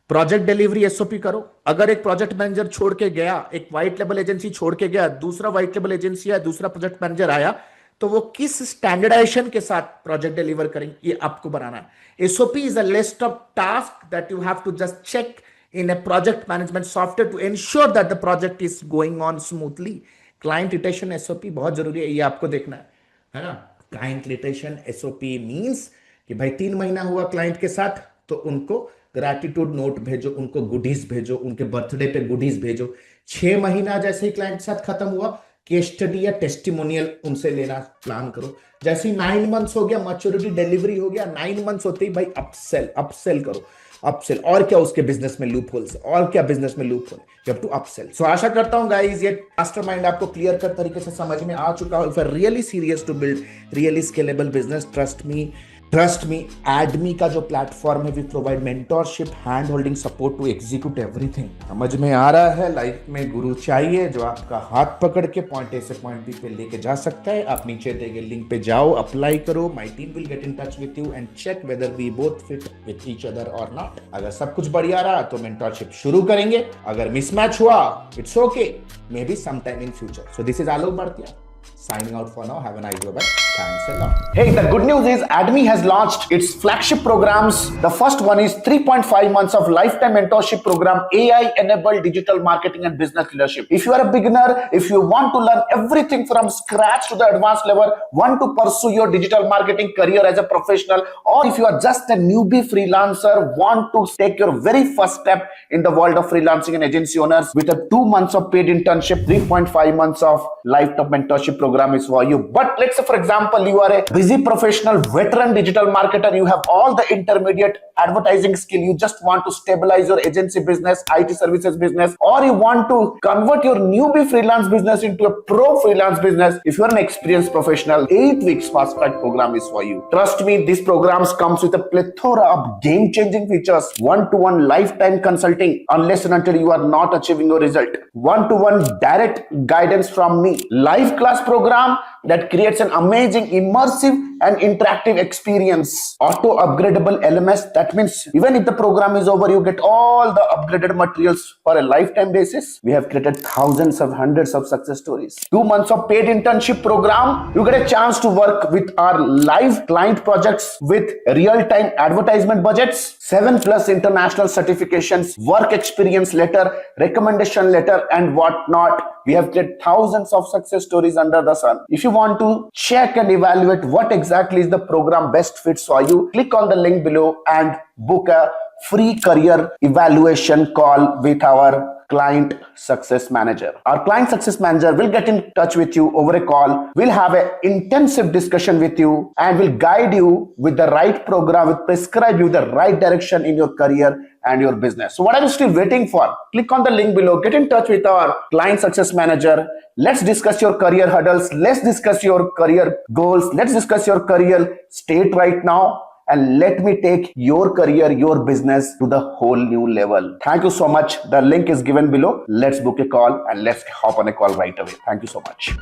A: प्रोजेक्ट डिलीवरी एसओपी करो। अगर एक प्रोजेक्ट मैनेजर छोड़ के गया, एक व्हाइट लेबल एजेंसी छोड़ के गया, दूसरा व्हाइट लेबल एजेंसी या दूसरा प्रोजेक्ट मैनेजर आया, तो वो किस स्टैंडर्डाइजेशन के साथ प्रोजेक्ट डिलीवर करेंगे, ये आपको बनाना है। SOP is a list of task that you have to just check in a project management software to ensure that the project is going on smoothly. Client retention SOP बहुत जरूरी है, ये आपको देखना है ना। Client retention SOP means कि भाई 3 महीना हुआ क्लाइंट के साथ, तो उनको ग्रैटिट्यूड नोट भेजो, उनको गुडीज भेजो, उनके बर्थडे पे गुडीज भेजो। 6 महीना जैसे ही क्लाइंट के साथ खत्म हुआ, केस स्टडी या टेस्टिमोनियल उनसे लेना प्लान करो। जैसे ही 9 मंथ्स हो गया, मैच्योरिटी डिलीवरी हो गया, 9 मंथ्स होते ही भाई अपसेल करो, अपसेल। और क्या उसके बिजनेस में लूप होल्स, और क्या बिजनेस में loop hole, you have to upsell. So आशा करता हूं गाइस ये मास्टरमाइंड आपको क्लियर कट तरीके से समझ में आ चुका हो। If you are really serious to build really scalable business, trust me, एडमी का जो प्लेटफॉर्म है, we provide mentorship, hand holding support to execute everything. समझ में आ रहा है? लाइफ में गुरु चाहिए जो आपका हाथ पकड़ के पॉइंट ए से पॉइंट बी पे लेके जा सकता है। आप नीचे दिए गए लिंक पे जाओ, अप्लाई करो, my team will get in touch with you and check whether we both fit with each other और नॉट। अगर सब कुछ बढ़िया रहा तो मेंटोरशिप शुरू करेंगे, अगर मिसमैच हुआ it's okay, maybe some time in future. So this is Alok Bhartiya signing out for now. Have a nice day. Bye. Thanks a lot.
B: Hey, the good news is ADMI has launched its flagship programs. The first one is 3.5 months of lifetime mentorship program, AI-enabled digital marketing and business leadership. If you are a beginner, if you want to learn everything from scratch to the advanced level, want to pursue your digital marketing career as a professional, or if you are just a newbie freelancer, want to take your very first step in the world of freelancing and agency owners with a 2 months of paid internship, 3.5 months of lifetime mentorship program is for you. But let's say, for example, you are a busy professional, veteran digital marketer, you have all the intermediate advertising skill, you just want to stabilize your agency business, IT services business, or you want to convert your newbie freelance business into a pro freelance business. If you are an experienced professional, 8 weeks fast track program is for you. Trust me, these programs comes with a plethora of game-changing features, one-to-one lifetime consulting unless and until you are not achieving your result, one-to-one direct guidance from me, live class program that creates an amazing, immersive and interactive experience, auto upgradable LMS. That means even if the program is over, you get all the upgraded materials for a lifetime basis. We have created thousands of hundreds of success stories. 2 months of paid internship program, you get a chance to work with our live client projects with real-time advertisement budgets, 7+ international certifications, work experience letter, recommendation letter and whatnot. We have created thousands of success stories under the sun. If you want to check and evaluate what exactly is the program best fits for you, click on the link below and book a free career evaluation call with our client success manager. Our client success manager will get in touch with you over a call. We'll have an intensive discussion with you and will guide you with the right program, will prescribe you the right direction in your career and your business. So what are you still waiting for? Click on the link below, get in touch with our client success manager. Let's discuss your career hurdles. Let's discuss your career goals. Let's discuss your career state right now. And let me take your career, your business to the whole new level. Thank you so much. The link is given below. Let's book a call and let's hop on a call right away. Thank you so much.